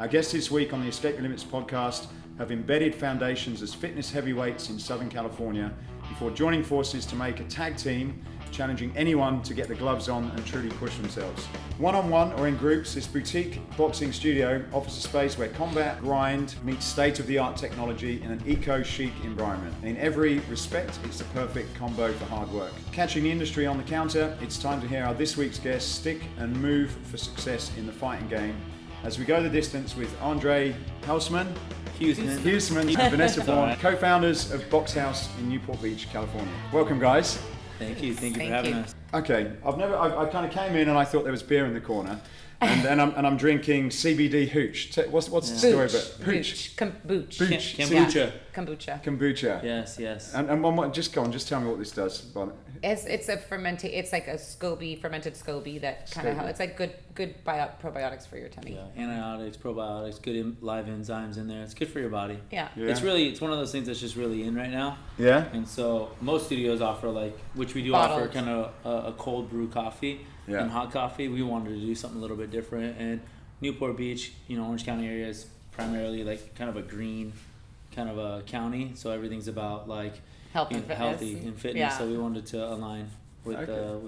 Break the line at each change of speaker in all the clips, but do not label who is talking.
Our guests this week on the Escape Your Limits podcast have embedded foundations as fitness heavyweights in Southern California before joining forces to make a tag team challenging anyone to get the gloves on and truly push themselves. One-on-one or in groups, this boutique boxing studio offers a space where combat grind meets state-of-the-art technology in an eco-chic environment. In every respect, it's the perfect combo for hard work. Catching the industry on the counter, it's time to hear how this week's guests stick and move for success in the fighting game as we go the distance with Huseman and Vanessa Bourne, co-founders of Boxhaus in Newport Beach, California. Welcome, guys.
Thank you for having us.
Okay, I kind of came in and I thought there was beer in the corner, and I'm drinking CBD hooch. What's the story about hooch?
Kombucha.
Kombucha.
Yes.
And just go on, just tell me what this does.
It's a it's like a fermented SCOBY that kind of it's like good probiotics for your tummy.
Yeah, antibiotics, probiotics, good live enzymes in there. It's good for your body.
Yeah.
It's one of those things that's just really in right now.
Yeah.
And so most studios offer which we do
Bottled.
offer kind of a cold brew coffee and hot coffee. We wanted to do something a little bit different, and Newport Beach, Orange County area is primarily like kind of a green kind of a county, so everything's about like
healthy and
fitness.
Yeah.
So we wanted to align with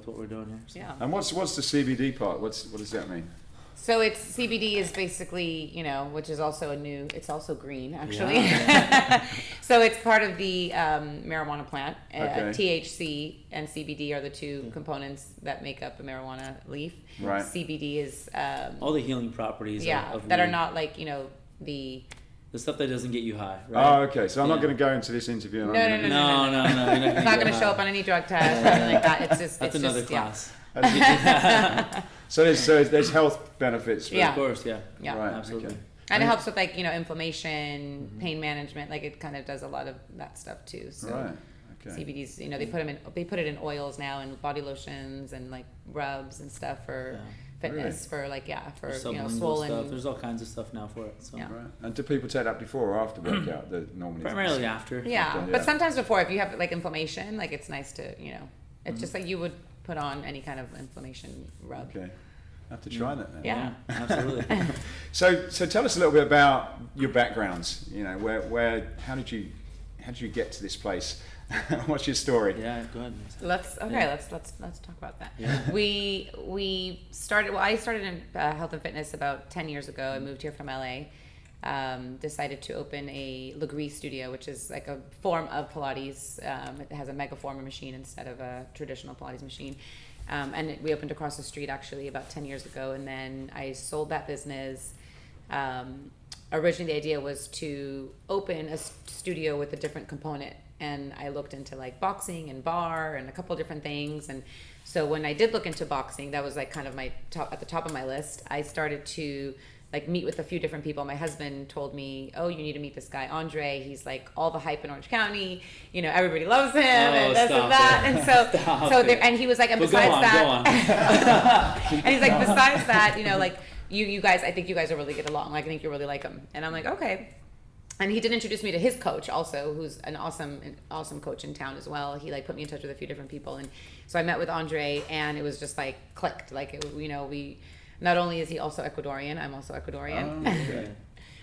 what we're doing here. So.
Yeah.
And what's the CBD part? What does that mean?
So CBD is basically, which is also it's also green actually.
Yeah.
So it's part of the marijuana plant.
Okay.
THC and CBD are the two components that make up a marijuana leaf.
Right.
CBD is
all the healing properties. Of
that
weed.
are not like
The stuff that doesn't get you high, right?
Oh, okay. So I'm not going to go into this interview.
No.
It's
not going to show up on any drug test or anything like that. It's just
that's another class.
So there's health benefits.
Yeah.
Of course, yeah.
Right,
Absolutely.
okay.
And it helps with inflammation, pain management. Like it kind of does a lot of that stuff too. So
Right. Okay.
CBD's, they put it in oils now and body lotions and like rubs and stuff for fitness, for swollen
stuff. There's all kinds of stuff now for it. So.
Yeah.
Right. And do people take that before or after workout? Normally.
Primarily after.
Yeah, but sometimes before, if you have like inflammation, like it's nice to it's just like you would put on any kind of inflammation rub.
Okay. I have to try that then.
Yeah.
Absolutely.
So tell us a little bit about your backgrounds. How did you get to this place? What's your story?
Yeah, go ahead.
Let's talk about that.
Yeah.
I started in health and fitness about 10 years ago. I moved here from LA. Decided to open a Legree studio, which is like a form of Pilates. It has a Megaformer machine instead of a traditional Pilates machine. And we opened across the street actually about 10 years ago. And then I sold that business. Originally the idea was to open a studio with a different component. And I looked into like boxing and bar and a couple different things. And so when I did look into boxing, that was like kind of at the top of my list. I started to like meet with a few different people. My husband told me, "Oh, you need to meet this guy, Andre. He's like all the hype in Orange County. Everybody loves him and this and that." And and he was like, and besides that, and he's like, besides that, like you guys, I think you guys will really get along. Like I think you really like him. And I'm like, okay. And he did introduce me to his coach also, who's an awesome coach in town as well. He like put me in touch with a few different people, and so I met with Andre, and it was just like clicked. Like we not only is he also Ecuadorian, I'm also Ecuadorian.
Oh, okay.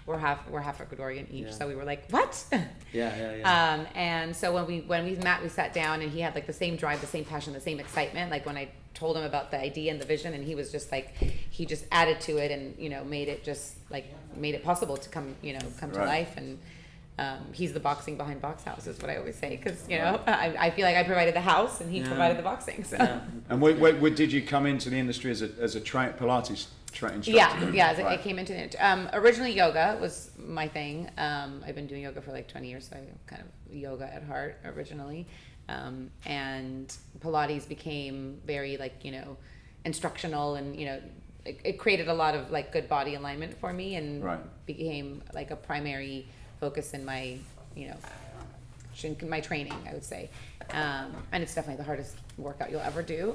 we're half Ecuadorian each, so we were like, what?
Yeah.
And so when we met, we sat down, and he had like the same drive, the same passion, the same excitement. Like when I told him about the idea and the vision, and he was just like, he just added to it and made it possible to come to life. And he's the boxing behind Boxhaus is what I always say, because I feel like I provided the house and he provided the boxing. So.
Yeah.
And did you come into the industry as a Pilates instructor?
Yeah.
Right.
I came into it. Originally, yoga was my thing. I've been doing yoga for like 20 years, so I'm kind of yoga at heart originally. And Pilates became very instructional, and it created a lot of like good body alignment for me, and became like a primary focus in my my training, I would say. And it's definitely the hardest workout you'll ever do.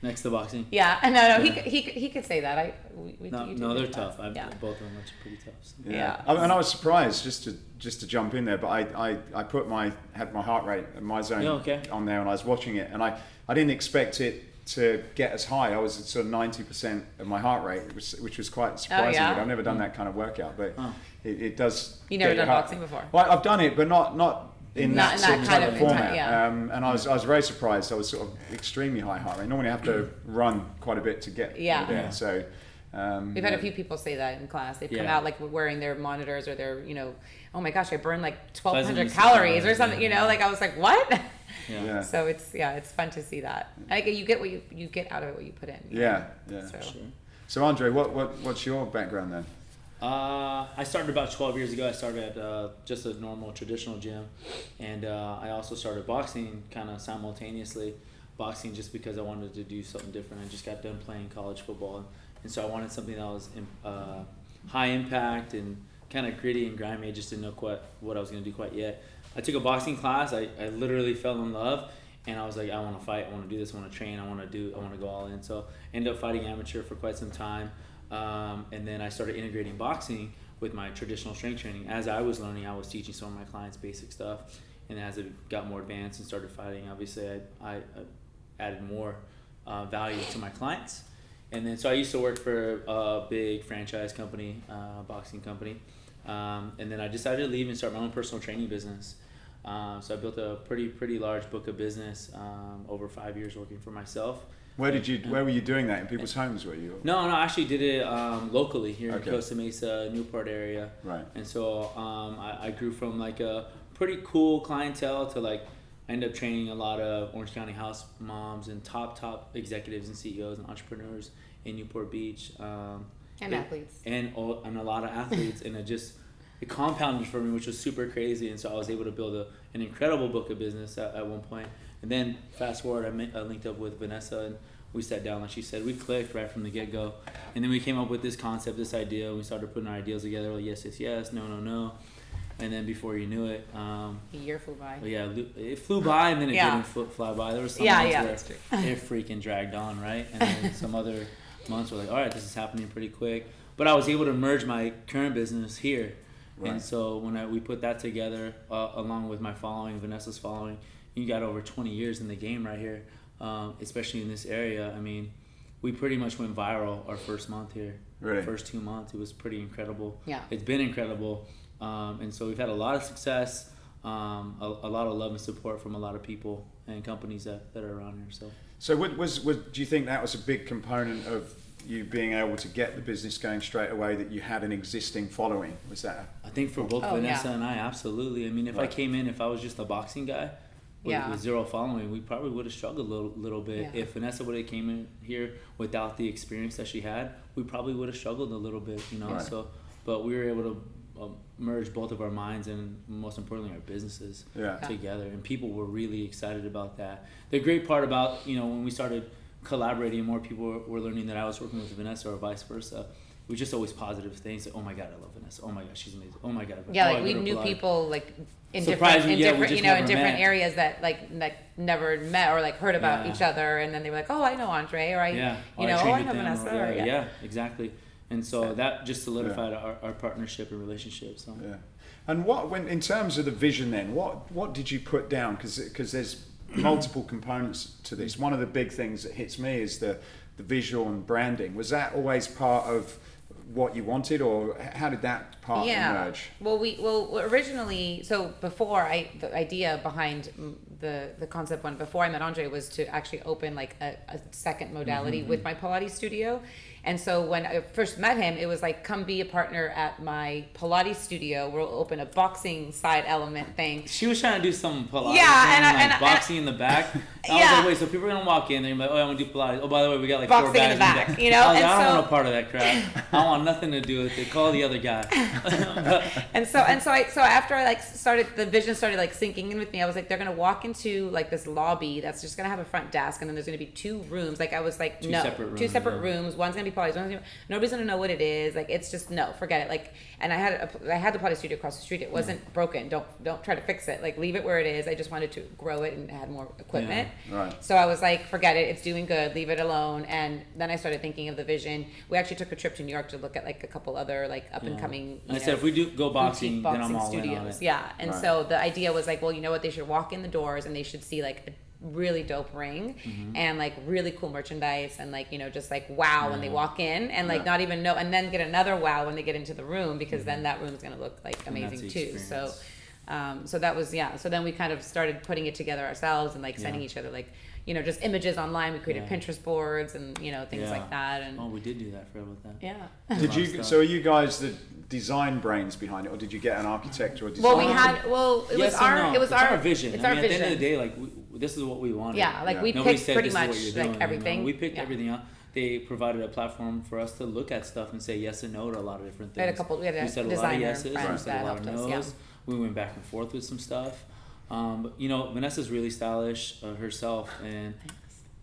Next to boxing.
Yeah, no, he could say that.
They're tough. Both of them are pretty tough. So.
Yeah.
And I was surprised just to jump in there, but I had my heart rate and my zone on there, and I was watching it, and I didn't expect it to get as high. I was at sort of 90% of my heart rate, which was quite surprising.
yeah?
I've never done that kind of workout, but it does.
You never
get your
done
heart-
boxing before?
Well, I've done it, but not in
Not
that
in
sort
that
of
kind
type
of
format.
yeah.
And I was very surprised. I was sort of extremely high heart rate. Normally I have to run quite a bit to get there.
Yeah.
So
We've had a few people say that in class. They've come out like wearing their monitors or their, oh my gosh, I burned like 1,200 calories or something, like I was like, what?
Yeah.
So it's fun to see that. Like you get what you get out of it, what you put in.
Yeah.
So.
Sure.
So Andre, what's your background then?
I started about 12 years ago. I started at just a normal traditional gym, and I also started boxing kind of simultaneously. Boxing just because I wanted to do something different. I just got done playing college football, and so I wanted something that was high impact and kind of gritty and grimy. I just didn't know what I was going to do quite yet. I took a boxing class. I literally fell in love, and I was like, I want to fight. I want to do this. I want to train. I want to go all in. So I ended up fighting amateur for quite some time. And then I started integrating boxing with my traditional strength training. As I was learning, I was teaching some of my clients basic stuff. And as it got more advanced and started fighting, obviously I added more value to my clients. And then so I used to work for a big franchise company, boxing company. And then I decided to leave and start my own personal training business. So I built a pretty large book of business over 5 years working for myself.
Where were you doing that? In people's homes, were you?
No, I actually did it locally here in Costa Mesa, Newport area.
Right.
And so I grew from like a pretty cool clientele to like I ended up training a lot of Orange County house moms and top executives and CEOs and entrepreneurs in Newport Beach.
And athletes.
And a lot of athletes. And it compounded for me, which was super crazy. And so I was able to build an incredible book of business at one point. And then fast forward, I linked up with Vanessa and we sat down, like she said, we clicked right from the get-go. And then we came up with this concept, this idea, and we started putting our ideas together, like yes, no. And then before you knew it...
a year flew by.
Yeah, it flew by and then it didn't fly by. There was some months where it freaking dragged on, right? And then some other months were like, all right, this is happening pretty quick. But I was able to merge my current business here. Right. And so when we put that together, along with my following, Vanessa's following, you got over 20 years in the game right here, especially in this area. I mean, we pretty much went viral our first month here.
Really?
First 2 months. It was pretty incredible.
Yeah.
It's been incredible. And so we've had a lot of success, a lot of love and support from a lot of people and companies that are around here.
So do you think that was a big component of you being able to get the business going straight away, that you had an existing following? Was that?
I think for both Vanessa and I, absolutely. I mean, if I came in, if I was just a boxing guy with zero following, we probably would have struggled a little bit. Yeah. If Vanessa would have came in here without the experience that she had, we probably would have struggled a little bit, Right. So, but we were able to merge both of our minds and most importantly our businesses together, and people were really excited about that. The great part about when we started collaborating, more people were learning that I was working with Vanessa or vice versa. It was just always positive things. Like, oh my God, I love Vanessa. Oh my God, she's amazing. Oh my God.
Like we knew people like in different areas that never met or like heard about each other, and then they were like, oh, I know Andre, or I know Vanessa.
Yeah, exactly. And so that just solidified our partnership and relationship. So.
Yeah. And when in terms of the vision, then what did you put down? Because there's multiple components to this. One of the big things that hits me is the visual and branding. Was that always part of what you wanted, or how did that part emerge?
Well, originally, so before the idea behind the concept before I met Andre was to actually open like a second modality with my Pilates studio. And so when I first met him, it was like, come be a partner at my Pilates studio. We'll open a boxing side element thing.
She was trying to do some Pilates and boxing in the back. I was like, wait, so people are going to walk in, they're going to be like, oh, I want to do Pilates. Oh, by the way, we got like
boxing
4 bags
in the back.
I was like, I don't want no part of that crap. I want nothing to do with it. Call the other guy.
and so after I started, the vision started like sinking in with me. I was like, they're going to walk into like this lobby that's just going to have a front desk, and then there's going to be 2 rooms. Like I was like, two separate rooms. One's going to be Pilates, nobody's gonna know what it is. Like it's just forget it. Like, and I had the Pilates studio across the street. It wasn't broken. Don't try to fix it. Like leave it where it is. I just wanted to grow it and add more equipment.
Yeah, right.
So I was like, forget it. It's doing good. Leave it alone. And then I started thinking of the vision. We actually took a trip to New York to look at like a couple other like up and coming.
I said if we do go boxing then I'm all
studios.
in on it.
Yeah. And so the idea was like, well, you know what? They should walk in the doors and they should see like really dope ring and like really cool merchandise and like, just like wow when they walk in and like not even know, and then get another wow when they get into the room, because then that room's going to look like amazing too. So that was, so then we kind of started putting it together ourselves and like sending each other like, just images online. We created Pinterest boards and, things like that. And
we did do that for with that.
Yeah.
Did you, so are you guys the design brains behind it, or did you get an architect or a designer?
It was our
vision.
It's
I
our
mean,
vision.
At the end of the day, like this is what we wanted.
Yeah, like we
Nobody
picked
said
pretty
this is
much
what you're
like
doing,
everything.
We picked everything up. They provided a platform for us to look at stuff and say yes and no to a lot of different things.
We had a
said a lot of
designer
yeses,
friend
we said
that
a lot of
helped us.
no's. We went back and forth with some stuff. But Vanessa's really stylish herself, and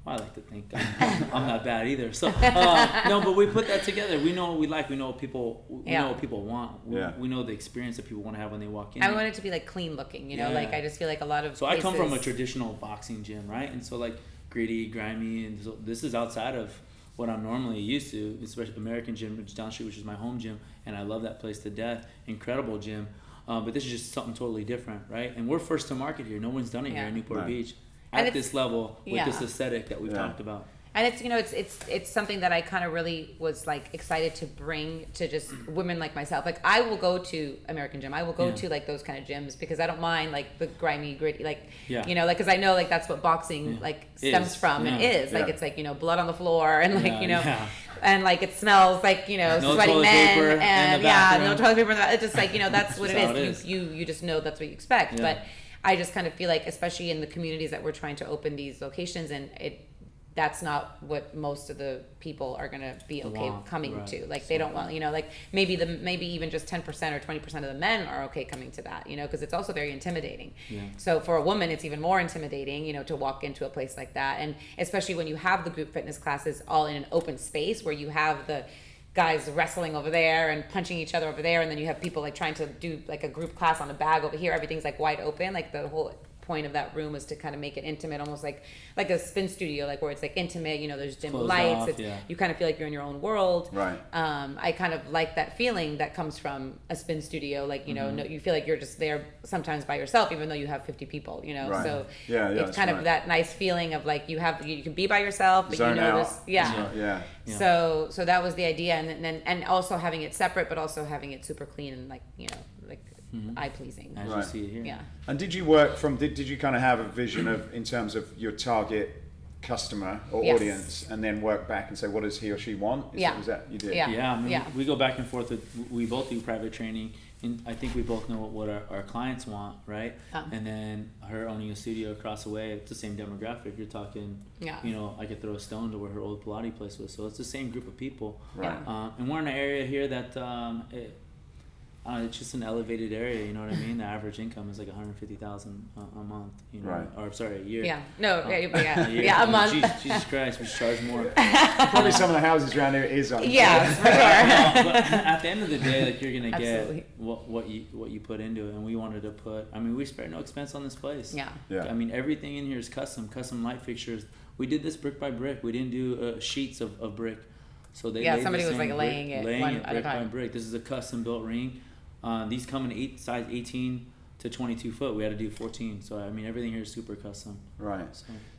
I like to think I'm not bad either. So no, but we put that together. We know what we like. We know what people. We know what people want. We know the experience that people want to have when they walk in.
I want it to be like clean looking. Like I just feel like a lot of.
So I come from a traditional boxing gym, right? And so like gritty, grimy, and so this is outside of what I'm normally used to, especially American Gym, which is down the street, which is my home gym, and I love that place to death. Incredible gym, but this is just something totally different, right? And we're first to market here. No one's done it here in Newport Beach at this level with this aesthetic that we've talked about.
And it's something that I kind of really was like excited to bring to just women like myself. Like I will go to American Gym. I will go to like those kind of gyms because I don't mind like the grimy, gritty, like like because I know like that's what boxing like stems from and is like it's like blood on the floor and like and like it smells like
no
sweaty men and
no
toilet paper in the bathroom. It's just like that's what it is. You just know that's what you expect. But I just kind of feel like, especially in the communities that we're trying to open these locations, and that's not what most of the people are going to be okay coming to. Like they don't want, like maybe even just 10% or 20% of the men are okay coming to that, because it's also very intimidating. So for a woman, it's even more intimidating, to walk into a place like that. And especially when you have the group fitness classes all in an open space where you have the guys wrestling over there and punching each other over there, and then you have people like trying to do like a group class on a bag over here. Everything's like wide open. Like the whole point of that room is to kind of make it intimate, almost like a spin studio, like where it's like intimate, there's dim lights, you kind of feel like you're in your own world.
Right.
I kind of like that feeling that comes from a spin studio, like no, you feel like you're just there sometimes by yourself, even though you have 50 people,
Right.
So
it's
kind of that nice feeling of like you can be by yourself, but
Zone out.
this so that was the idea, and also having it separate, but also having it super clean and like eye pleasing.
As you see it here.
Yeah.
And did you work from? Did you kind of have a vision of in terms of your target customer or audience, and then work back and say, what does he or she want? Was that you did?
Yeah. We go back and forth we both do private training, and I think we both know what our clients want, right? And then her owning a studio across the way, it's the same demographic. You're talking, I could throw a stone to where her old Pilates place was, so it's the same group of people.
Right.
And we're in an area here that it's just an elevated area, you know what I mean? The average income is like $150,000 a month,
right.
Or sorry, a year.
Yeah, no,
a
month.
Jesus Christ, we charge more.
Probably some of the houses around here is on.
Yeah, for sure.
But at the end of the day, like you're gonna get what you put into it, and we wanted to put. I mean, we spared no expense on this place.
Yeah.
I mean, everything in here is custom light fixtures. We did this brick by brick. We didn't do sheets of brick. So
somebody was like laying it
brick by brick. This is a custom built ring. These come in size 18 to 22 foot. We had to do 14. So I mean, everything here is super custom.
Right.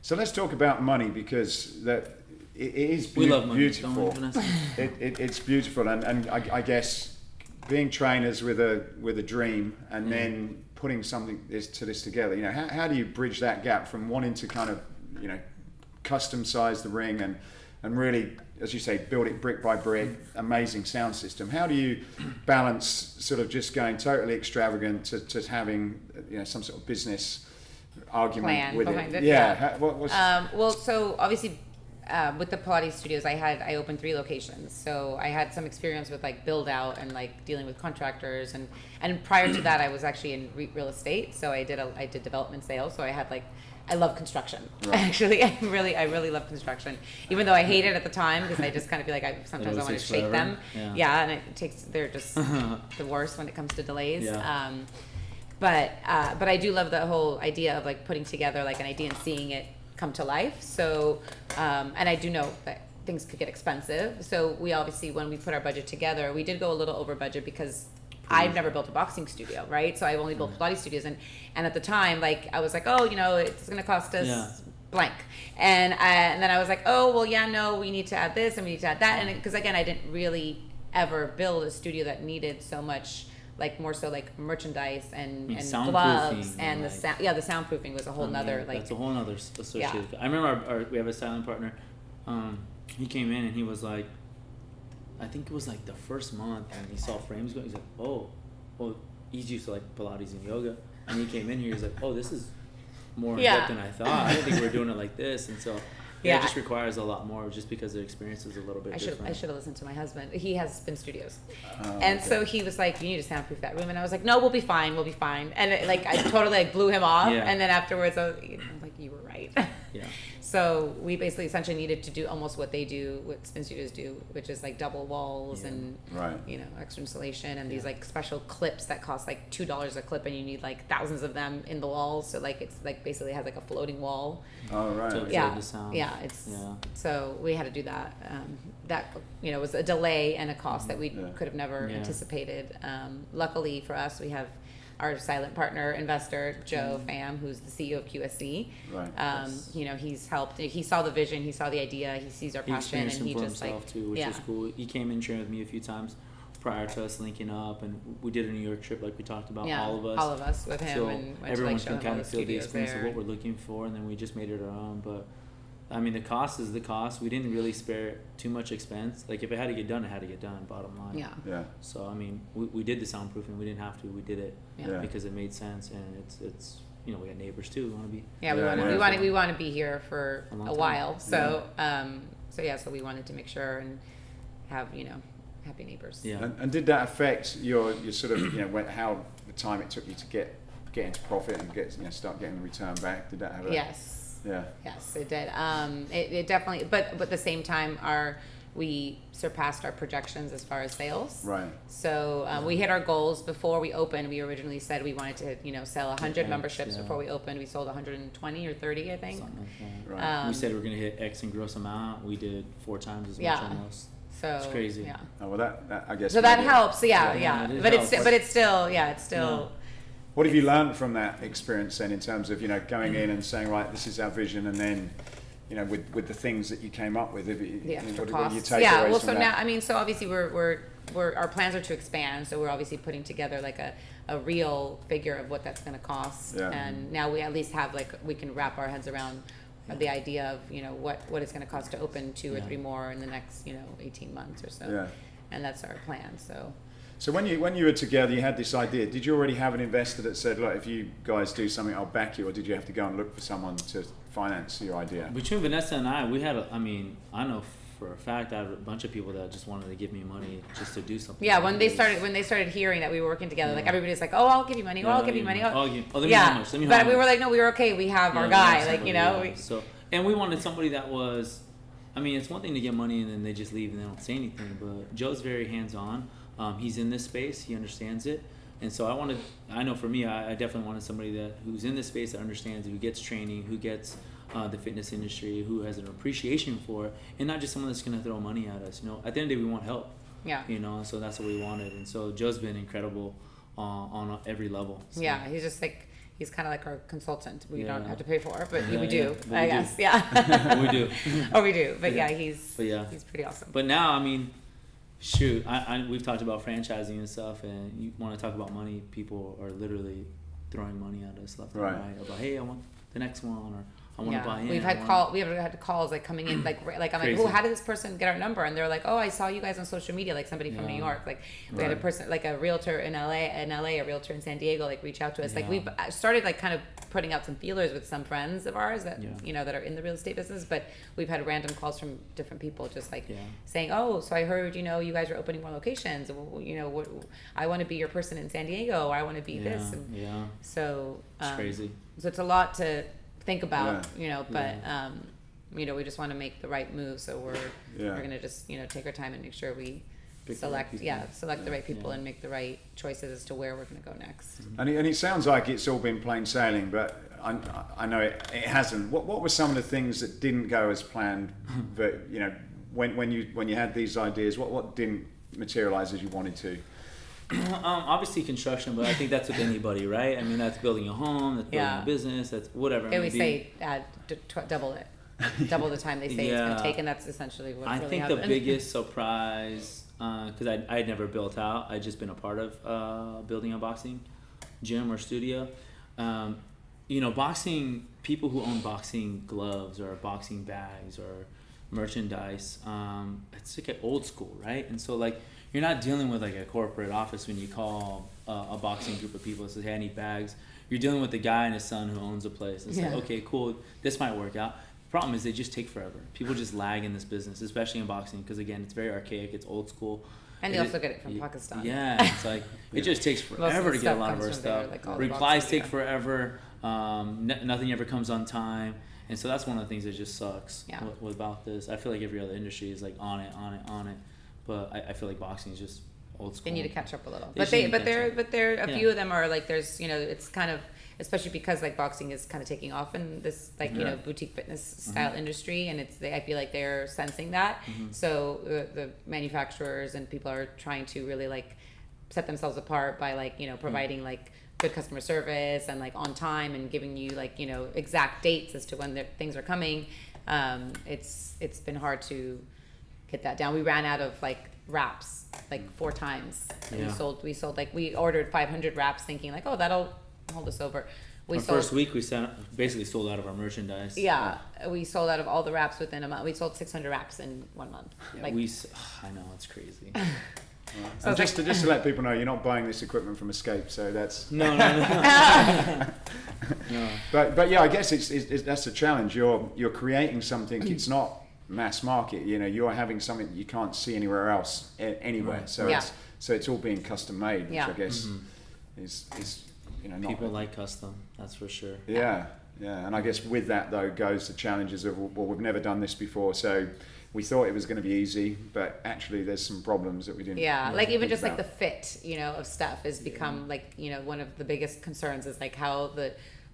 So let's talk about money, because it is
we love money.
beautiful. It's beautiful, and I guess being trainers with a dream, and then putting this together. How do you bridge that gap from wanting to kind of custom size the ring and really, as you say, build it brick by brick, amazing sound system? How do you balance sort of just going totally extravagant to having some sort of business argument
plan
with
behind
it?
Well, so obviously with the Pilates studios, I opened 3 locations, so I had some experience with like build out and like dealing with contractors, and prior to that I was actually in real estate, so I did development sales, so I love construction. Right. Actually, I really love construction. Even though I hate it at the time, because I just kind of feel like sometimes I want to shake them. Yeah, and they're just the worst when it comes to delays.
Yeah.
But I do love the whole idea of like putting together like an idea and seeing it come to life. So, and I do know that things could get expensive. So we obviously, when we put our budget together, we did go a little over budget because I've never built a boxing studio, right? So I've only built Pilates studios, and at the time, like I was like, it's going to cost us blank. And then I was like, oh, well, yeah, no, we need to add this and we need to add that. And because again, I didn't really ever build a studio that needed so much, like more so like merchandise and gloves and the sound. Yeah, the soundproofing was a whole nother like.
That's a whole nother associated. Yeah. I remember we have a styling partner. He came in and he was like, I think it was like the first month, and he saw frames going. He's like, oh, well, he's used to like Pilates and yoga, and he came in here. He's like, oh, this is more in depth than I thought. I didn't think we were doing it like this, and so. Yeah, it just requires a lot more just because the experience is a little bit different. I should
have listened to my husband. He has spin studios. And so he was like, you need to soundproof that room. And I was like, no, we'll be fine. We'll be fine. And I totally like blew him off. Yeah. And then afterwards, I was like, you were right.
Yeah.
So we basically essentially needed to do almost what they do, what spin studios do, which is like double walls and, extra insulation and these like special clips that cost like $2 a clip, and you need like thousands of them in the walls. So like it's like basically has like a floating wall.
Oh, right.
To absorb the sound.
So we had to do that. That was a delay and a cost that we could have never anticipated. Luckily for us, we have our silent partner investor, Joe Pham, who's the CEO of QSC.
Right.
He's helped. He saw the vision. He saw the idea. He sees our passion, and he just
himself too, which is cool. He came and trained with me a few times prior to us linking up, and we did a New York trip like we talked about. All of us
with him,
so
and
everyone can kind of feel the experience of what we're looking for, and then we just made it our own. But I mean, the cost is the cost. We didn't really spare too much expense. Like if it had to get done, it had to get done. Bottom line.
Yeah.
So I mean, we did the soundproofing. We didn't have to. We did it because it made sense, and it's we got neighbors too. We want to be.
Yeah, we want to be here for a while. So so we wanted to make sure and have happy neighbors.
Yeah.
And did that affect your sort of how the time it took you to get into profit and start getting the return back? Did that have a
Yes.
Yeah.
Yes, it did. It definitely, but at the same time, we surpassed our projections as far as sales.
Right.
So we hit our goals before we opened. We originally said we wanted to sell 100 memberships before we opened. We sold 120 or 30, I think.
Something like that. Right. We said we were going to hit X in gross amount. We did 4 times as much almost.
So
it's crazy.
Yeah.
Oh, well, that I guess.
So that helps. Yeah. But
helps.
it's still. No.
What have you learned from that experience then, in terms of going in and saying, right, this is our vision, and then with the things that you came up with,
The extra
what
costs.
you take away
Well,
from
so
that?
now so obviously we're our plans are to expand, so we're obviously putting together like a real figure of what that's going to cost, and now we at least have we can wrap our heads around the idea of what it's going to cost to open 2 or 3 more in the next 18 months or so, and that's our plan.
So when you were together, you had this idea. Did you already have an investor that said, look, if you guys do something, I'll back you, or did you have to go and look for someone to finance your idea?
Between Vanessa and I, we had I know for a fact I had a bunch of people that just wanted to give me money just to do something.
Yeah, when they started hearing that we were working together, like everybody's like, oh, I'll give you money, I'll give you money.
Let me how much.
But we were like, no, we were okay. We have our guy,
So, and we wanted somebody that was, it's one thing to get money and then they just leave and they don't say anything, but Joe's very hands-on. He's in this space, he understands it, and so I know for me, I definitely wanted somebody who's in this space, that understands it, who gets training, who gets the fitness industry, who has an appreciation for it, and not just someone that's going to throw money at us. At the end of the day, we want help.
Yeah.
So that's what we wanted, and so Joe's been incredible on every level. So.
Yeah, he's just he's kind of like our consultant. We don't have to pay for, but we do,
I
guess.
Do.
Yeah.
We do.
Oh, we do. But he's pretty awesome.
But now, shoot, we've talked about franchising and stuff, and you want to talk about money, people are literally throwing money at us left and right about, hey, I want the next one, or I want to buy in.
We've had calls like coming in like I'm
Crazy.
like, oh, how did this person get our number? And they're like, oh, I saw you guys on social media, like somebody from New York. Like we had a person, like a realtor in LA, a realtor in San Diego, like reach out to us. Like we've started like kind of putting out some feelers with some friends of ours that that are in the real estate business, but we've had random calls from different people just like saying, oh, so I heard you guys are opening more locations. I want to be your person in San Diego, or I want to be this. And so
it's crazy.
So it's a lot to think about, but we just want to make the right move, so we're gonna just take our time and make sure we select the right people and make the right choices as to where we're gonna go next.
And it sounds like it's all been plain sailing, but I know it hasn't. What were some of the things that didn't go as planned? But when you had these ideas, what didn't materialize as you wanted to?
Obviously construction, but I think that's with anybody, right? I mean, that's building a home, that's building a business, that's whatever.
They always say double it. Double the time they say it's going to take, and that's essentially what
I
really
think
happened.
the biggest surprise, because I had never built out, I'd just been a part of building a boxing gym or studio. Boxing, people who own boxing gloves or boxing bags or merchandise, it's like old school, right? And so like you're not dealing with like a corporate office when you call a boxing group of people and say, hey, I need bags. You're dealing with the guy and his son who owns a place. It's like, okay, cool, this might work out. Problem is they just take forever. People just lag in this business, especially in boxing, because again, it's very archaic, it's old school.
And they also get it from Pakistan.
Yeah, it's like it just takes forever to get a lot of our stuff. Replies take forever. Nothing ever comes on time, and so that's one of the things that just sucks about this. I feel like every other industry is like on it, but I feel like boxing is just old school.
They need to catch up a little, but there a few of them are like there's it's kind of. Especially because like boxing is kind of taking off in this like boutique fitness style industry, and I feel like they're sensing that. So the manufacturers and people are trying to really like set themselves apart by like providing like good customer service and like on time and giving you like exact dates as to when things are coming. It's been hard to get that down. We ran out of like wraps like 4 times. We sold like we ordered 500 wraps thinking like that'll hold us over.
First week we basically sold out of our merchandise.
We sold out of all the wraps within a month. We sold 600 wraps in 1 month.
I know, it's crazy.
So just to let people know, you're not buying this equipment from Escape, so that's
no.
But yeah, I guess it's that's the challenge. You're creating something. It's not mass market. You're having something that you can't see anywhere else anywhere.
Right.
So it's all being custom made, which I guess is
people like custom, that's for sure.
Yeah, and I guess with that though goes the challenges of we've never done this before, so we thought it was going to be easy, but actually there's some problems that we didn't.
Like even just like the fit, of stuff has become like one of the biggest concerns is like how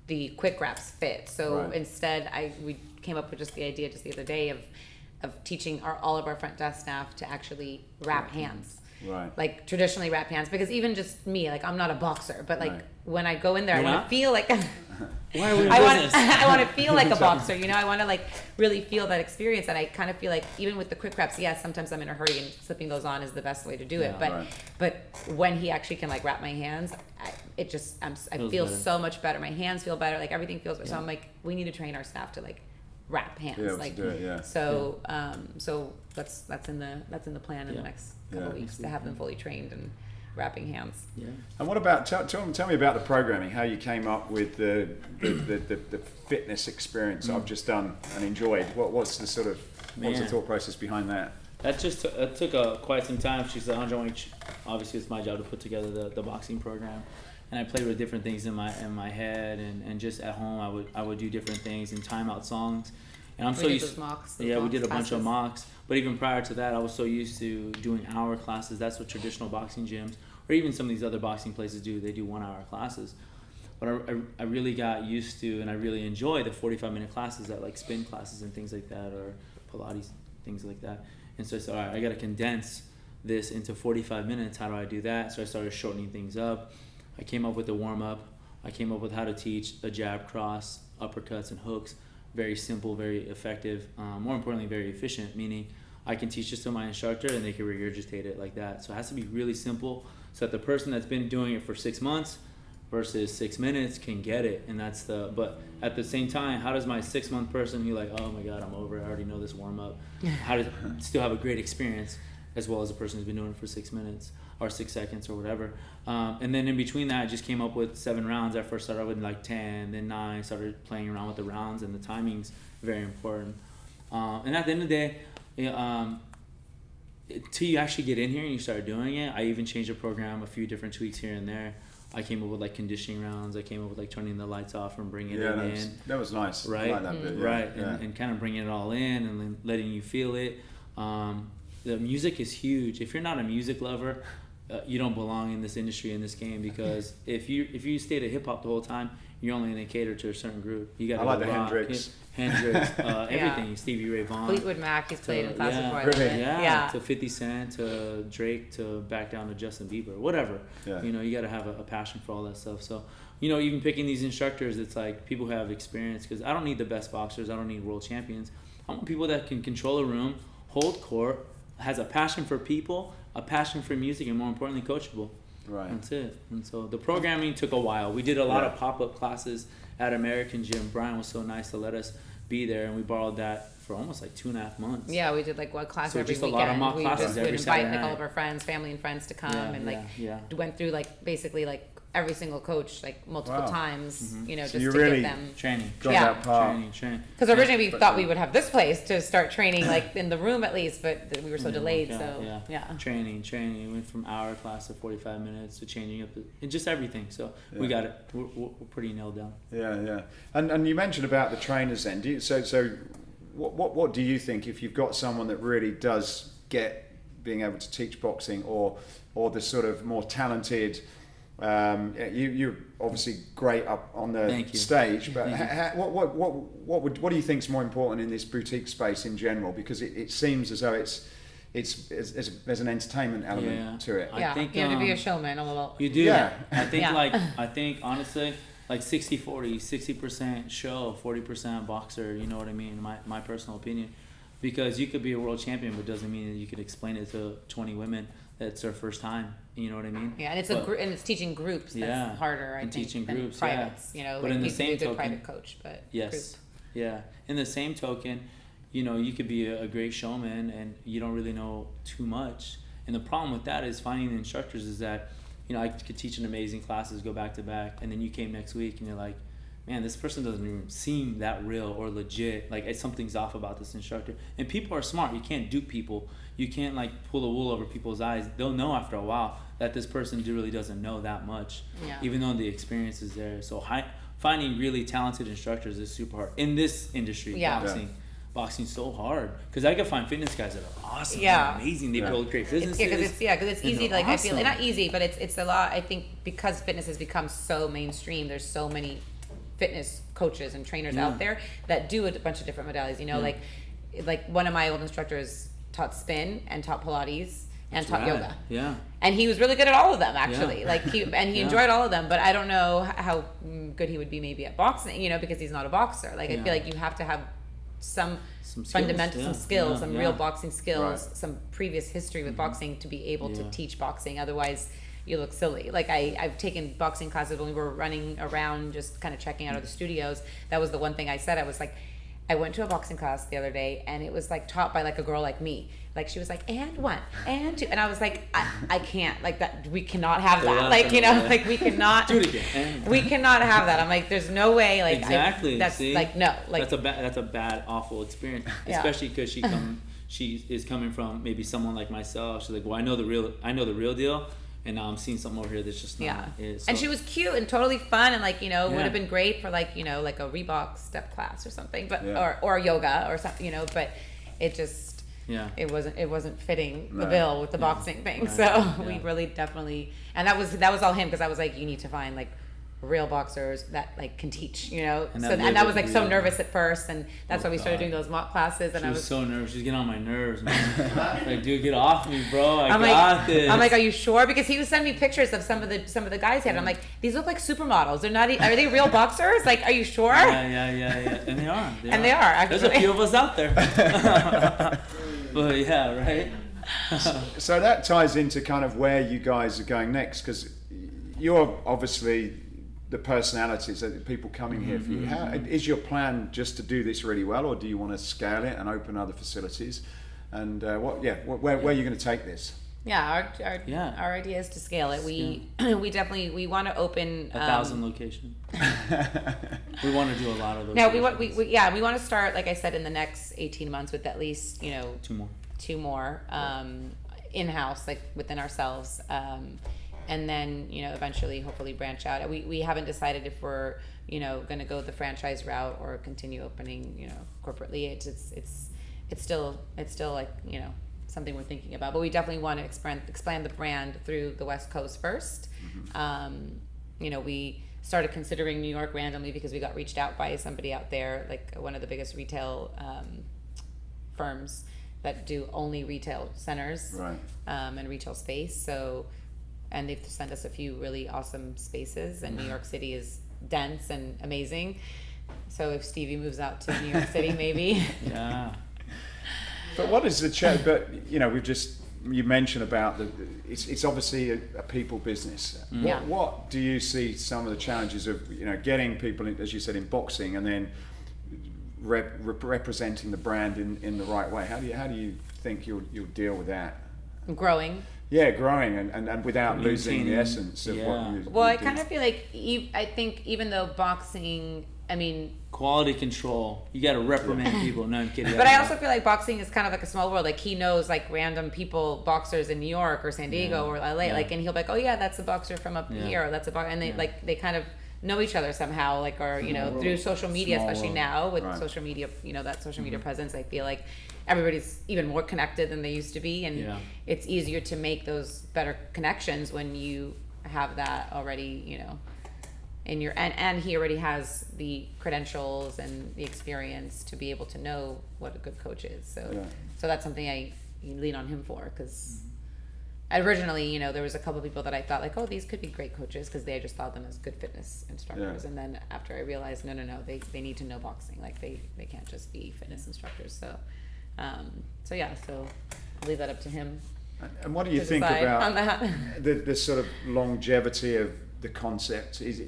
the quick wraps fit. So instead, we came up with just the idea just the other day of teaching all of our front desk staff to actually wrap hands.
Right.
Like traditionally wrap hands, because even just me, like I'm not a boxer, but like when I go in there, I want to feel like
why are we in business?
I want to feel like a boxer, I want to like really feel that experience, and I kind of feel like even with the quick wraps, yes, sometimes I'm in a hurry and slipping those on is the best way to do it, but when he actually can like wrap my hands, I feel so much better. My hands feel better, like everything feels better. So I'm like, we need to train our staff to like wrap hands, so that's in the plan in the next couple of weeks to have them fully trained and wrapping hands.
And what about tell me about the programming, how you came up with the fitness experience I've just done and enjoyed. What's the sort of what's the thought process behind that?
That took quite some time. She's 100 weeks. Obviously it's my job to put together the boxing program, and I played with different things in my head, and just at home I would do different things and time out songs. And I'm so used to
mocks.
We did a bunch of mocks. But even prior to that, I was so used to doing hour classes. That's what traditional boxing gyms, or even some of these other boxing places do. They do 1 hour classes. But I really got used to, and I really enjoy the 45-minute classes, that like spin classes and things like that, or Pilates, things like that. And so I said, all right, I got to condense this into 45 minutes. How do I do that? So I started shortening things up. I came up with the warm-up. I came up with how to teach a jab, cross, uppercuts, and hooks. Very simple, very effective, more importantly, very efficient, meaning I can teach this to my instructor and they can regurgitate it like that. So it has to be really simple so that the person that's been doing it for 6 months versus 6 minutes can get it. And but at the same time, how does my 6-month person who like, oh my God, I'm over it, I already know this warm up, how to still have a great experience as well as a person who's been doing it for 6 minutes or 6 seconds or whatever. And then in between that, I just came up with 7 rounds. I first started with like 10, then 9, started playing around with the rounds, and the timing's very important. And at the end of the day, till you actually get in here and you start doing it, I even changed the program, a few different tweaks here and there. I came up with like conditioning rounds. I came up with like turning the lights off and bringing it in.
That was nice.
Right?
I like that bit,
right. And kind of bringing it all in and then letting you feel it. The music is huge. If you're not a music lover, you don't belong in this industry, in this game, because if you stay to hip hop the whole time, you're only going to cater to a certain group. You got
I like the Hendrix,
everything. Stevie Ray Vaughan,
Fleetwood Mac, he's played in Classic Royal.
Really?
Yeah, to 50 Cent, to Drake, to back down to Justin Bieber, whatever.
Yeah.
You know, you got to have a passion for all that stuff. So, you know, even picking these instructors, it's like people who have experience, because I don't need the best boxers. I don't need world champions. I want people that can control a room, hold court, has a passion for people, a passion for music, and more importantly, coachable.
Right.
That's it. And so the programming took a while. We did a lot of pop-up classes at American Gym. Brian was so nice to let us be there, and we borrowed that for almost like 2.5 months.
Yeah, we did like one class
So
every
just a
weekend.
lot of mock
We
classes
just
every
would invite
Saturday
like all
night.
of our friends, family and friends to come, and like
yeah.
went through like basically like every single coach like multiple times, you know,
So
just
you
to
really
get them.
Training.
Got
Yeah.
that part.
Training.
Because originally we thought we would have this place to start training, like in the room at least, but we were so delayed.
Yeah,
So yeah.
Training. We went from hour class to 45 minutes to changing up and just everything. So we got it. We're pretty nailed down.
Yeah. And you mentioned about the trainers then. So what do you think, if you've got someone that really does get being able to teach boxing, or the sort of more talented, you're obviously great up on the stage, but what do you think is more important in this boutique space in general? Because it seems as though there's an entertainment element to it.
Yeah,
I think,
you have to be a showman a little.
You do.
Yeah.
I think I think honestly, like 60-40, 60% show, 40% boxer. You know what I mean? My personal opinion, because you could be a world champion, but doesn't mean that you could explain it to 20 women that's their first time. You know what I mean?
Yeah, and it's teaching groups that's harder. I think
teaching
than
groups,
privates. You know,
but
like
in the
you
same
can be a good
token,
private coach, but
yes, yeah. In the same token, you know, you could be a great showman and you don't really know too much. And the problem with that is finding the instructors is that, you know, I could teach an amazing classes, go back to back, and then you came next week and you're like, man, this person doesn't even seem that real or legit. Like, something's off about this instructor. And people are smart. You can't dupe people. You can't like pull the wool over people's eyes. They'll know after a while that this person really doesn't know that much, even though the experience is there. So finding really talented instructors is super hard in this industry. Boxing's so hard, because I can find fitness guys that are awesome, amazing. They build great businesses.
Because it's easy. Like awesome. I feel not easy, but it's a lot. I think because fitness has become so mainstream. There's so many fitness coaches and trainers out there that do a bunch of different modalities. You know, like one of my old instructors taught spin and taught Pilates and taught yoga. Yeah. And he was really good at all of them, actually. Yeah. Like he enjoyed all of them, but I don't know how good he would be maybe at boxing, you know, because he's not a boxer. Like I feel like you have to have some fundamental skills, some real boxing skills, some previous history with boxing to be able to teach boxing. Otherwise you look silly. Like I've taken boxing classes when we were running around just kind of checking out of the studios. That was the one thing I said. I was like, I went to a boxing class the other day and it was like taught by like a girl like me. Like she was like, and 1, and 2. And I was like, I can't, like that, we cannot have that. Like, you know, like we cannot, do it again. We cannot have that. I'm like, there's no way, like,
exactly.
That's
See?
like, no. Like
that's a bad, awful experience. Especially because she is coming from maybe someone like myself. She's like, well, I know the real deal. And now I'm seeing something over here that's just not. So.
And she was cute and totally fun and like, you know, would have been great for like, you know, like a Reebok step class or something, but or yoga or something, you know, but it just it wasn't fitting the bill with the boxing thing. So we really definitely, and that was all him, because I was like, you need to find like real boxers that like can teach, you know. And I was like so nervous at first, and that's why we started doing those mock classes. And I was
so nervous. She's getting on my nerves, man. Like, dude, get off me, bro. I got this.
I'm like, are you sure? Because he was sending me pictures of some of the guys he had. I'm like, these look like supermodels. They're not. Are they real boxers? Like, are you sure?
Yeah. And they are.
They are. Actually.
There's a few of us out there. But yeah, right.
So that ties into kind of where you guys are going next, because you're obviously the personalities that people coming here for you. How is your plan just to do this really well, or do you want to scale it and open other facilities? And where are you going to take this?
Our idea is to scale it. We definitely want to open
1,000 locations. We want to do a lot of those.
No, we want to start, like I said, in the next 18 months with at least, you know, two more in-house, like within ourselves. And then, you know, eventually, hopefully branch out. We haven't decided if we're, you know, going to go the franchise route or continue opening, you know, corporately. It's still like, you know, something we're thinking about. But we definitely want to expand the brand through the West Coast first. You know, we started considering New York randomly because we got reached out by somebody out there, like one of the biggest retail firms that do only retail centers,
Right.
And retail space. So, and they've sent us a few really awesome spaces, and New York City is dense and amazing. So if Stevie moves out to New York City, maybe.
Yeah.
But what is the but you know, you mentioned about it's obviously a people business.
Yeah.
What do you see some of the challenges of, you know, getting people in, as you said, in boxing, and then representing the brand in the right way? How do you think you'll deal with that?
Growing.
Yeah, growing and without losing the essence of what you.
Well, I
do.
kind of feel like I think even though boxing, I mean,
Quality control. You got to reprimand people. No, I'm kidding.
but I also feel like boxing is kind of like a small world. Like he knows like random people, boxers in New York or San Diego or LA, like, and he'll be like, oh yeah, that's a boxer from up here, or that's a boxer, and they kind of know each other somehow, like, or you know, through social media, especially now with social media, you know, that social media presence. I feel like everybody's even more connected than they used to be, and it's easier to make those better connections when you have that already, you know, in your and he already has the credentials and the experience to be able to know what a good coach is. So that's something I lean on him for, because originally, you know, there was a couple of people that I thought like, oh, these could be great coaches, because they just thought them as good fitness instructors. And then after I realized, no, they need to know boxing. Like they can't just be fitness instructors. So so I'll leave that up to him.
And what do you think about the sort of longevity of the concept? Is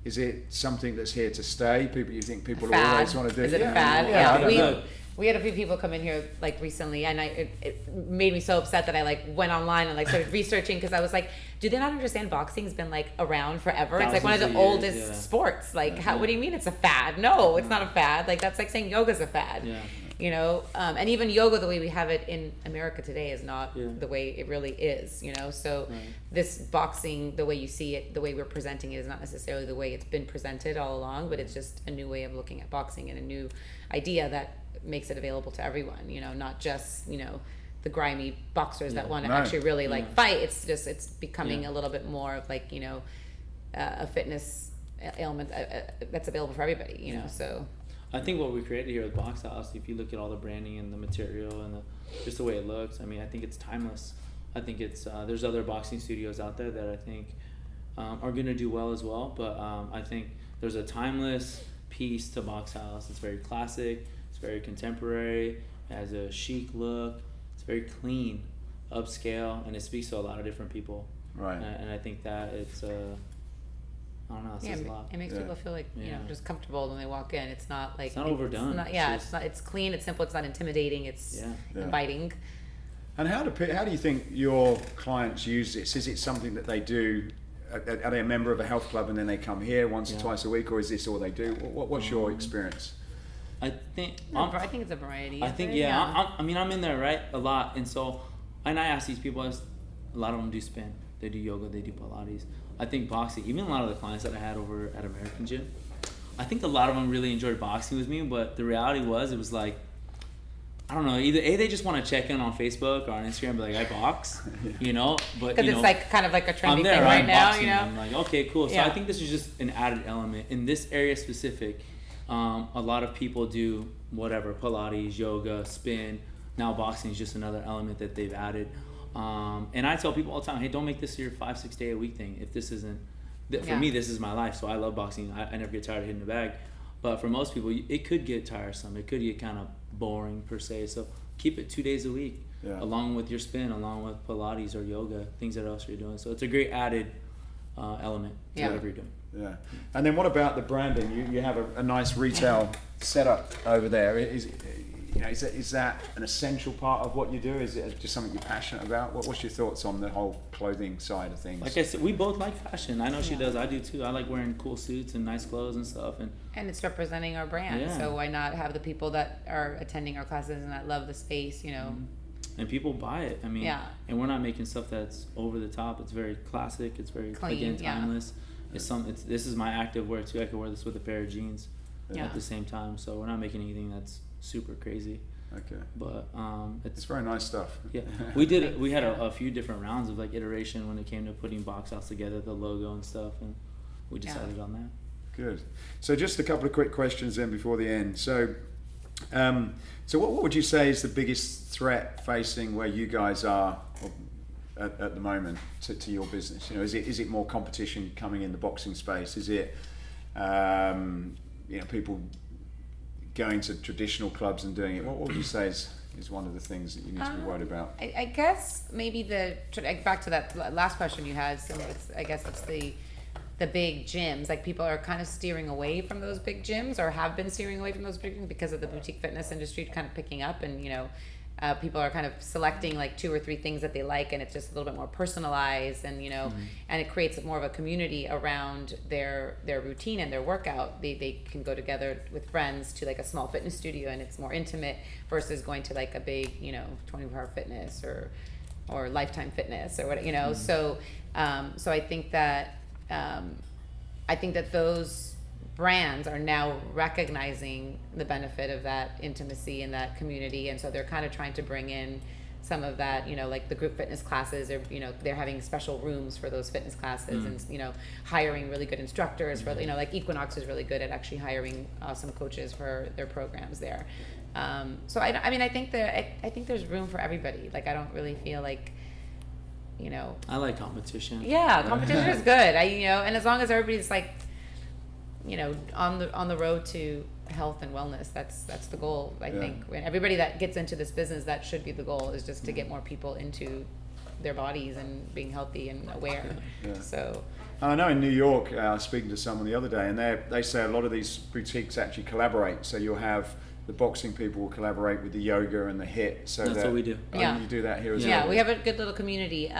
it something that's here to stay? You think people always want to do?
Is it a fad? Yeah. We had a few people come in here like recently, and it made me so upset that I like went online and like started researching, because I was like, do they not understand boxing's been like around forever? It's like one of the oldest sports. Like, what do you mean it's a fad? No, it's not a fad. Like that's like saying yoga's a fad. Yeah. You know, and even yoga, the way we have it in America today, is not the way it really is. You know, so this boxing, the way you see it, the way we're presenting it, is not necessarily the way it's been presented all along, but it's just a new way of looking at boxing and a new idea that makes it available to everyone, you know, not just, you know, the grimy boxers that want to actually really like fight. It's just, it's becoming a little bit more of like, you know, a fitness element that's available for everybody, you know. So
I think what we created here with Boxhaus, if you look at all the branding and the material and just the way it looks, I mean, I think it's timeless. I think it's there's other boxing studios out there that I think are going to do well as well, but I think there's a timeless piece to Boxhaus. It's very classic. It's very contemporary. It has a chic look. It's very clean, upscale, and it speaks to a lot of different people.
Right.
And I think that it's I don't know. It says a lot.
It makes people feel like you know, just comfortable when they walk in. It's not like
it's not overdone.
It's not. It's clean. It's simple. It's not intimidating. It's inviting.
And how do you think your clients use this? Is it something that they do? Are they a member of a health club and then they come here once or twice a week, or is this all they do? What's your experience?
I think
it's a variety.
I think I mean, I'm in there a lot, and I ask these people. A lot of them do spin, they do yoga, they do Pilates. I think boxing. Even a lot of the clients that I had over at American Gym, I think a lot of them really enjoyed boxing with me. But the reality was, it was like, I don't know. Either they just want to check in on Facebook or on Instagram, and be like, I box, you know. But
because it's like kind of like a trendy thing right now, you know.
I'm like, okay, cool. So I think this is just an added element in this area specific. A lot of people do whatever, Pilates, yoga, spin. Now boxing is just another element that they've added. And I tell people all the time, hey, don't make this your 5-6 day a week thing. If this isn't, for me, this is my life. So I love boxing. I never get tired of hitting the bag. But for most people, it could get tiresome. It could get kind of boring per se. So keep it 2 days a week, along with your spin, along with Pilates or yoga, things that else you're doing. So it's a great added element to whatever you're doing.
Yeah. And then what about the branding? You have a nice retail setup over there. Is that an essential part of what you do? Is it just something you're passionate about? What's your thoughts on the whole clothing side of things?
Like I said, we both like fashion. I know she does. I do too. I like wearing cool suits and nice clothes and stuff. And
it's representing our brand. So why not have the people that are attending our classes and that love the space, you know?
And people buy it. I mean, and we're not making stuff that's over the top. It's very classic. It's very clean, timeless. This is my active wear too. I can wear this with a pair of jeans at the same time. So we're not making anything that's super crazy.
Okay.
But
It's very nice stuff.
Yeah, we had a few different rounds of like iteration when it came to putting Boxhaus together, the logo and stuff, and we decided on that.
Good. So just a couple of quick questions then before the end. So, so what would you say is the biggest threat facing where you guys are at the moment to your business? You know, is it more competition coming in the boxing space? Is it people going to traditional clubs and doing it? What would you say is one of the things that you need to be worried about?
I guess maybe back to that last question you had. So I guess it's the big gyms. Like people are kind of steering away from those big gyms, or have been steering away from those big gyms because of the boutique fitness industry kind of picking up, and people are kind of selecting like 2 or 3 things that they like, and it's just a little bit more personalized, and and it creates more of a community around their routine and their workout. They can go together with friends to like a small fitness studio, and it's more intimate versus going to like a big 24-hour fitness or Lifetime Fitness or what So I think that those brands are now recognizing the benefit of that intimacy and that community, and so they're kind of trying to bring in some of that, like the group fitness classes, or they're having special rooms for those fitness classes, and hiring really good instructors for like Equinox is really good at actually hiring awesome coaches for their programs there. So I think there's room for everybody. Like I don't really feel like
I like competition.
Yeah, competition is good. And as long as everybody's like on the road to health and wellness, that's the goal. I think when everybody that gets into this business, that should be the goal, is just to get more people into their bodies and being healthy and aware. So
I know in New York, I was speaking to someone the other day, and they say a lot of these boutiques actually collaborate. So you'll have the boxing people will collaborate with the yoga and the HIIT. So
that's what we do.
You do that here as well.
Yeah, we have a good little community,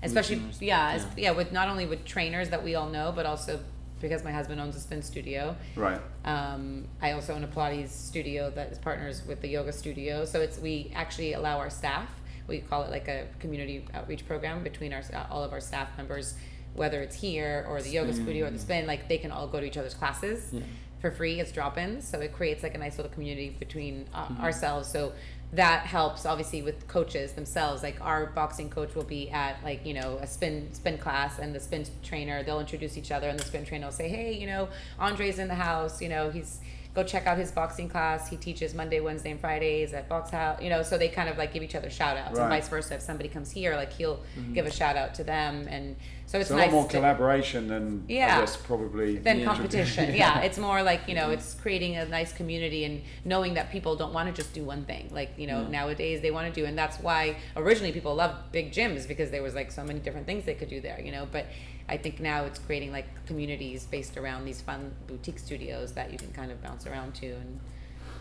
especially with not only with trainers that we all know, but also because my husband owns a spin studio.
Right.
I also own a Pilates studio that is partners with the yoga studio. So we actually allow our staff. We call it like a community outreach program between all of our staff members, whether it's here or the yoga studio or the spin. Like they can all go to each other's classes for free. It's drop-ins, so it creates like a nice little community between ourselves. So that helps obviously with coaches themselves. Like our boxing coach will be at like a spin class, and the spin trainer, they'll introduce each other, and the spin trainer will say, hey, Andre's in the house, he's go check out his boxing class. He teaches Monday, Wednesday, and Fridays at Boxhaus. So they kind of like give each other shout outs, and vice versa. If somebody comes here, like he'll give a shout out to them, and so it's nice.
A lot more collaboration than I guess probably
than competition. It's more like it's creating a nice community and knowing that people don't want to just do one thing. Like nowadays they want to do, and that's why originally people loved big gyms, because there was like so many different things they could do there. But I think now it's creating like communities based around these fun boutique studios that you can kind of bounce around to and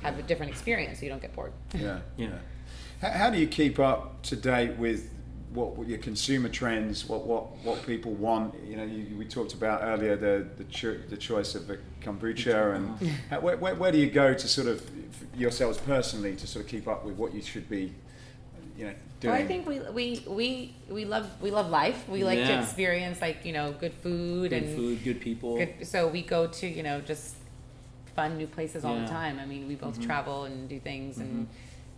have a different experience so you don't get bored.
How do you keep up to date with what your consumer trends, what people want? We talked about earlier the choice of a kombucha, and where do you go to sort of yourselves personally to sort of keep up with what you should be doing?
Well, I think we love life. We like to experience like good food,
good people.
So we go to just fun new places all the time. I mean, we both travel and do things, and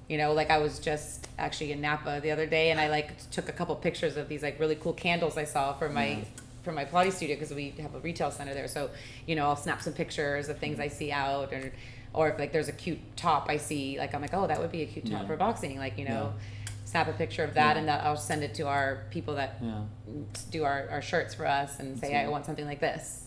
like I was just actually in Napa the other day, and I like took a couple pictures of these like really cool candles I saw for my Pilates studio, because we have a retail center there. So I'll snap some pictures of things I see out, or if like there's a cute top I see, like I'm like, oh, that would be a cute top for boxing, like snap a picture of that, and that I'll send it to our people that do our shirts for us, and say I want something like this.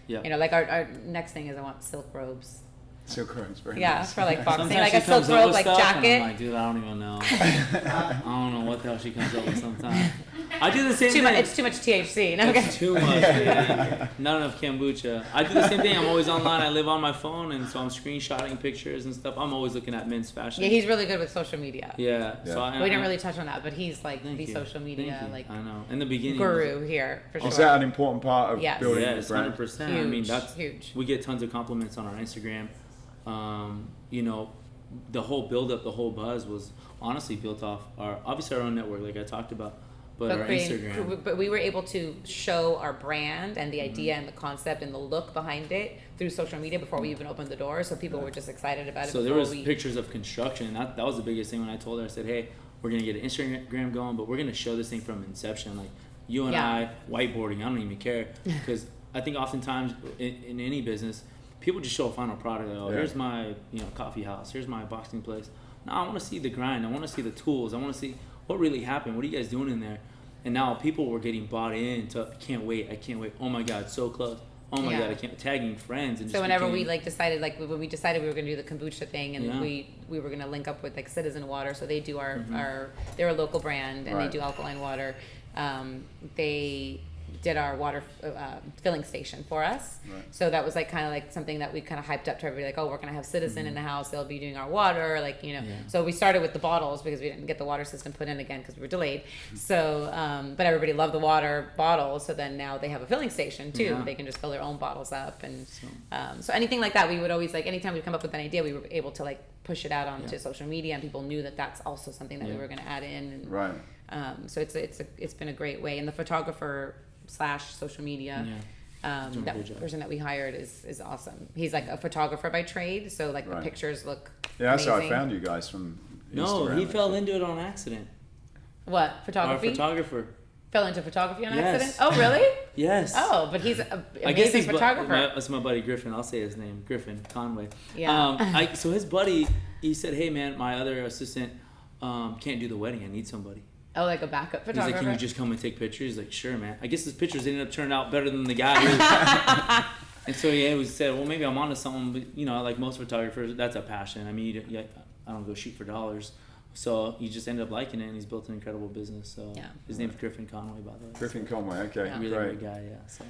Like our next thing is I want silk robes.
Silk robes, very nice.
For like boxing,
sometimes
like a silk robe, like jacket.
I'm like, dude, I don't even know. I don't know what the hell she comes up with sometimes. I do the same thing.
It's too much THC. No,
it's too much. Yeah. Not enough kombucha. I do the same thing. I'm always online. I live on my phone, and so I'm screenshotting pictures and stuff. I'm always looking at men's fashion.
Yeah, he's really good with social media.
Yeah. So
we didn't really touch on that, but he's like the social media like
I know. In the beginning,
guru here for sure.
Is that an important part of building
the brand? 100%. I mean, that's
huge.
We get tons of compliments on our Instagram. The whole build up, the whole buzz was honestly built off our own network, like I talked about. but our Instagram.
But we were able to show our brand and the idea and the concept and the look behind it through social media before we even opened the door. So people were just excited about it.
So there was pictures of construction. That was the biggest thing when I told her. I said, hey, we're going to get an Instagram going, but we're going to show this thing from inception. Like you and I, whiteboarding, I don't even care. Because I think oftentimes in any business, people just show a final product. Like, here's my coffee house. Here's my boxing place. No, I want to see the grind. I want to see the tools. I want to see what really happened. What are you guys doing in there? And now people were getting bought in to, I can't wait. Oh my God, so close. Oh my God, I can't, tagging friends. And
so whenever we decided, when we decided we were going to do the kombucha thing, and we were going to link up with Citizen Water, so they do they're a local brand, and they do alkaline water. They did our water filling station for us. Right. So that was kind of something that we kind of hyped up to everybody, we're going to have Citizen in the house. They'll be doing our water, So we started with the bottles because we didn't get the water system put in again because we were delayed. So, but everybody loved the water bottles. So then now they have a filling station too. Yeah. They can just fill their own bottles up. And so anything like that, we would always anytime we come up with an idea, we were able to push it out onto social media, and people knew that that's also something that we were going to add in. And,
right.
So it's been a great way. And the photographer / social media that person that we hired is awesome. He's a photographer by trade, so the pictures look
that's
amazing.
how I found you guys from Instagram.
He fell into it on accident.
What, photography?
Our photographer
fell into photography on accident? Oh, really?
Yes.
Oh, but he's an amazing photographer.
That's my buddy Griffin. I'll say his name, Griffin Conway.
Yeah.
So his buddy, he said, hey man, my other assistant can't do the wedding. I need somebody.
Oh, a backup photographer?
He's like, can you just come and take pictures? He's like, sure, man. I guess his pictures ended up turning out better than the guy. And so he said, well, maybe I'm onto something. But, like most photographers, that's a passion. I mean, I don't go shoot for dollars. So he just ended up liking it, and he's built an incredible business. So his name's Griffin Conway, by the way.
Griffin Conway, okay.
Yeah.
Really
great
great guy, yeah. So.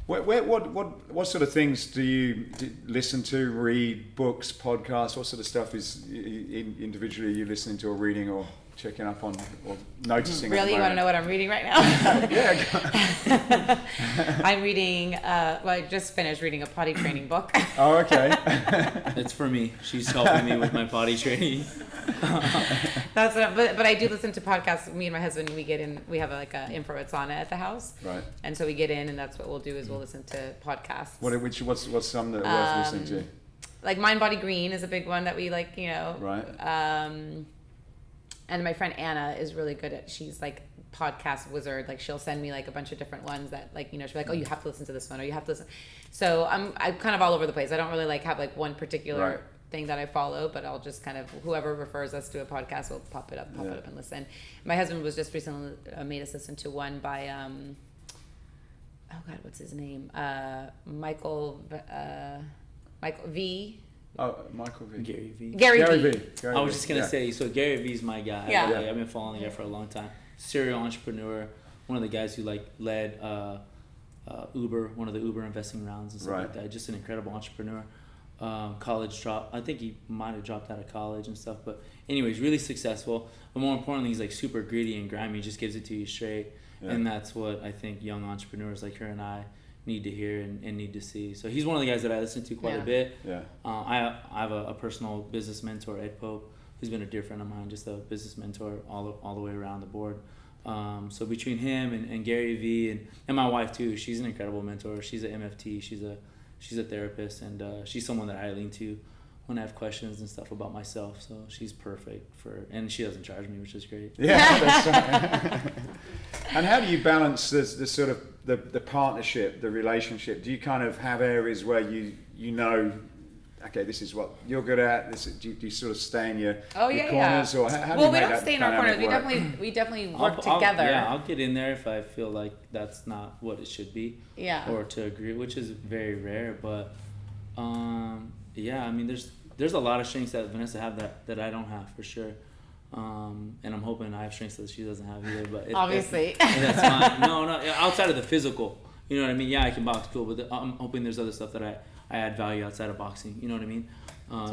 What sort of things do you listen to, read, books, podcasts? What sort of stuff is individually are you listening to or reading or checking up on or noticing?
Really? You want to know what I'm reading right now?
Yeah.
I'm reading, I just finished reading a potty training book.
Oh, okay.
It's for me. She's helping me with my potty training.
But I do listen to podcasts. Me and my husband, we have a infrared sauna at the house.
Right.
And so we get in, and that's what we'll do is we'll listen to podcasts.
What's some that are worth listening to?
Mind Body Green is a big one that we
Right.
And my friend Anna is really good at, she's podcast wizard. She'll send me a bunch of different ones that she'll be oh, you have to listen to this one, or you have to listen. So I'm kind of all over the place. I don't really have one particular thing that I follow, but I'll just kind of, whoever refers us to a podcast will pop it up and listen. My husband was just recently made us listen to one by oh God, what's his name? Michael V.
Oh, Michael V.
Gary V.
Gary V.
I was just going to say, so Gary V's my guy.
Yeah.
I've been following him for a long time. Serial entrepreneur, one of the guys who led Uber, one of the Uber investing rounds and stuff like that. Just an incredible entrepreneur. College drop. I think he might have dropped out of college and stuff. But anyways, really successful. But more importantly, he's super gritty and grimy. He just gives it to you straight. Yeah. And that's what I think young entrepreneurs like her and I need to hear and need to see. So he's one of the guys that I listen to quite a bit.
Yeah.
I have a personal business mentor, Ed Pope, who's been a dear friend of mine, just a business mentor all the way around the board. So between him and Gary V and my wife too, she's an incredible mentor. She's an MFT. She's a therapist, and she's someone that I lean to when I have questions and stuff about myself. So she's perfect and she doesn't charge me, which is great.
Yeah, that's right. And how do you balance the sort of the partnership, the relationship? Do you kind of have areas where you know, okay, this is what you're good at? Do you sort of stay in your corners, or how do you
we don't stay in our corners. We definitely work together.
I'll get in there if I feel like that's not what it should be.
Yeah.
Or to agree, which is very rare, but I mean, there's a lot of strengths that Vanessa have that I don't have for sure. And I'm hoping I have strengths that she doesn't have either. But
obviously,
that's fine. No, outside of the physical, you know what I mean? Yeah, I can box, cool, but I'm hoping there's other stuff that I add value outside of boxing. You know what I mean?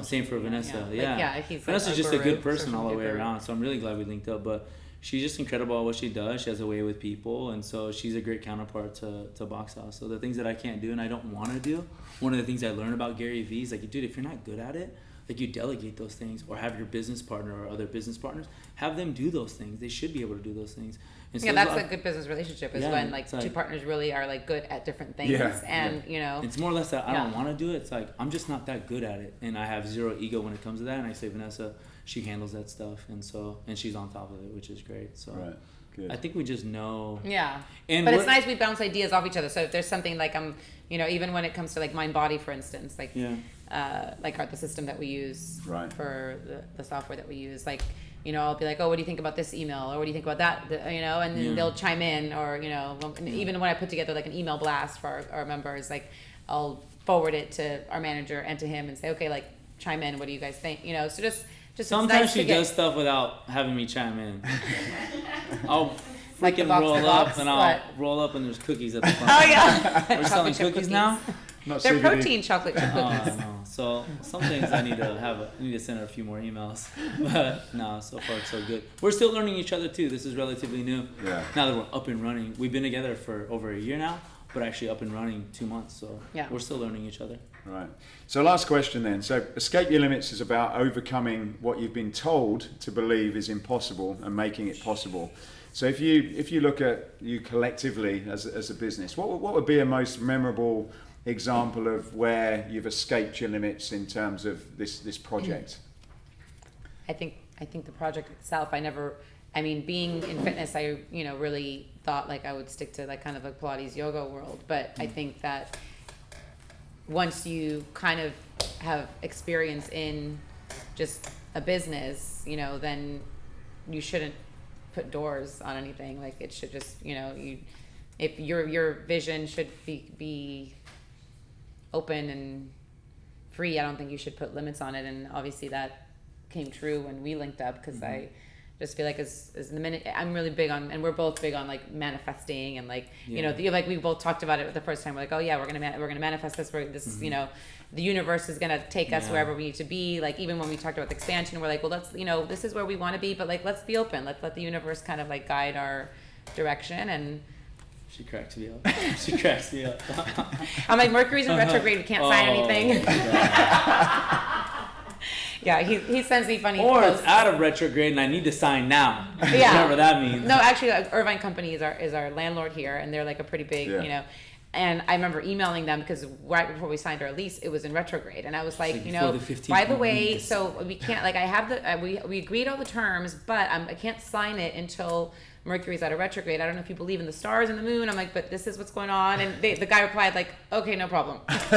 Same for Vanessa. Yeah. Vanessa's just a good person all the way around. So I'm really glad we linked up. But she's just incredible at what she does. She has a way with people, and so she's a great counterpart to Boxhaus. So the things that I can't do and I don't want to do, one of the things I learned about Gary V is dude, if you're not good at it, like you delegate those things, or have your business partner or other business partners have them do those things. They should be able to do those things. And so
that's a good business relationship, is when
like
two partners really are like good at different things. You know,
it's more or less that I don't want to do it. It's like I'm just not that good at it, and I have zero ego when it comes to that. And I say Vanessa, she handles that stuff, and she's on top of it, which is great. So
Good.
I think we just know.
Yeah.
And
but it's nice we bounce ideas off each other. So if there's something like you know, even when it comes to like Mind Body, for instance, like the system that we use for the software that we use, like, you know, I'll be like, oh, what do you think about this email? Or what do you think about that? You know, and then they'll chime in, or, you know, even when I put together like an email blast for our members, like I'll forward it to our manager and to him and say, okay, like chime in. What do you guys think? You know, so just
sometimes she does stuff without having me chime in. I'll
like
freaking roll up and I'll roll up and there's cookies at the front.
Oh yeah.
We're selling cookies now?
They're CBD. Protein chocolate chip cookies.
Oh, no. So some things I need to send her a few more emails. But no, so far so good. We're still learning each other too. This is relatively new.
Yeah.
Now that we're up and running. We've been together for over a year now, but actually up and running 2 months. So we're still learning each other.
Right. So last question then. So Escape Your Limits is about overcoming what you've been told to believe is impossible and making it possible. So if you look at you collectively as a business, what would be a most memorable example of where you've escaped your limits in terms of this project?
I think the project itself, being in fitness, I really thought like I would stick to like kind of a Pilates yoga world, but I think that once you kind of have experience in just a business, you know, then you shouldn't put doors on anything. Like it should just, you know, if your vision should be open and free, I don't think you should put limits on it. And obviously that came true when we linked up, because I just feel like as the minute I'm really big on, and we're both big on like manifesting and like you know, like we both talked about it the first time. We're like, oh yeah, we're gonna manifest this. You know, the universe is gonna take us wherever we need to be. Like even when we talked about the expansion, we're like, well, let's, you know, this is where we want to be, but like let's be open. Let's let the universe kind of like guide our direction. And
she cracks me up. She cracks me up.
I'm like, Mercury's in retrograde. We can't sign anything. Yeah, he sends me funny posts.
It's out of retrograde and I need to sign now.
Yeah.
Whatever that means.
No, actually, Irvine Company is our landlord here, and they're like a pretty big, you know. And I remember emailing them because right before we signed our lease, it was in retrograde, and I was like, you know, by the way, so we can't, like, I have we agreed all the terms, but I can't sign it until Mercury's out of retrograde. I don't know if you believe in the stars and the moon. I'm like, but this is what's going on. And the guy replied like, okay, no problem.
Like,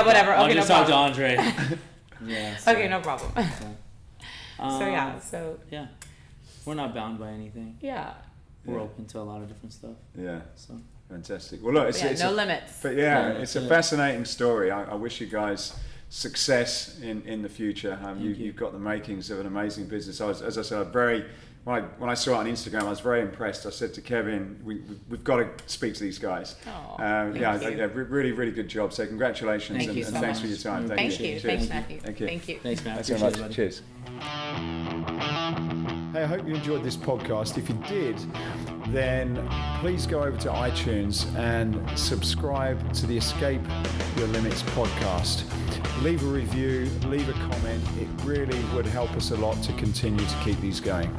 whatever.
I'll
okay,
just
no
talk
problem.
to Andre. Yeah. So,
okay, no problem. So
yeah, we're not bound by anything.
Yeah.
We're open to a lot of different stuff.
Yeah.
So
fantastic. Well, look, it's
no limits.
But it's a fascinating story. I wish you guys success in the future. You've got the makings of an amazing business. As I said, when I saw it on Instagram, I was very impressed. I said to Kevin, we've got to speak to these guys. Really, really good job. So congratulations and thanks for your time.
Thank you.
Cheers.
Thanks, Matthew.
Thank you.
Thank you.
Thanks, man.
Thanks so much. Cheers. Hey, I hope you enjoyed this podcast. If you did, then please go over to iTunes and subscribe to the Escape Your Limits podcast. Leave a review, leave a comment. It really would help us a lot to continue to keep these going.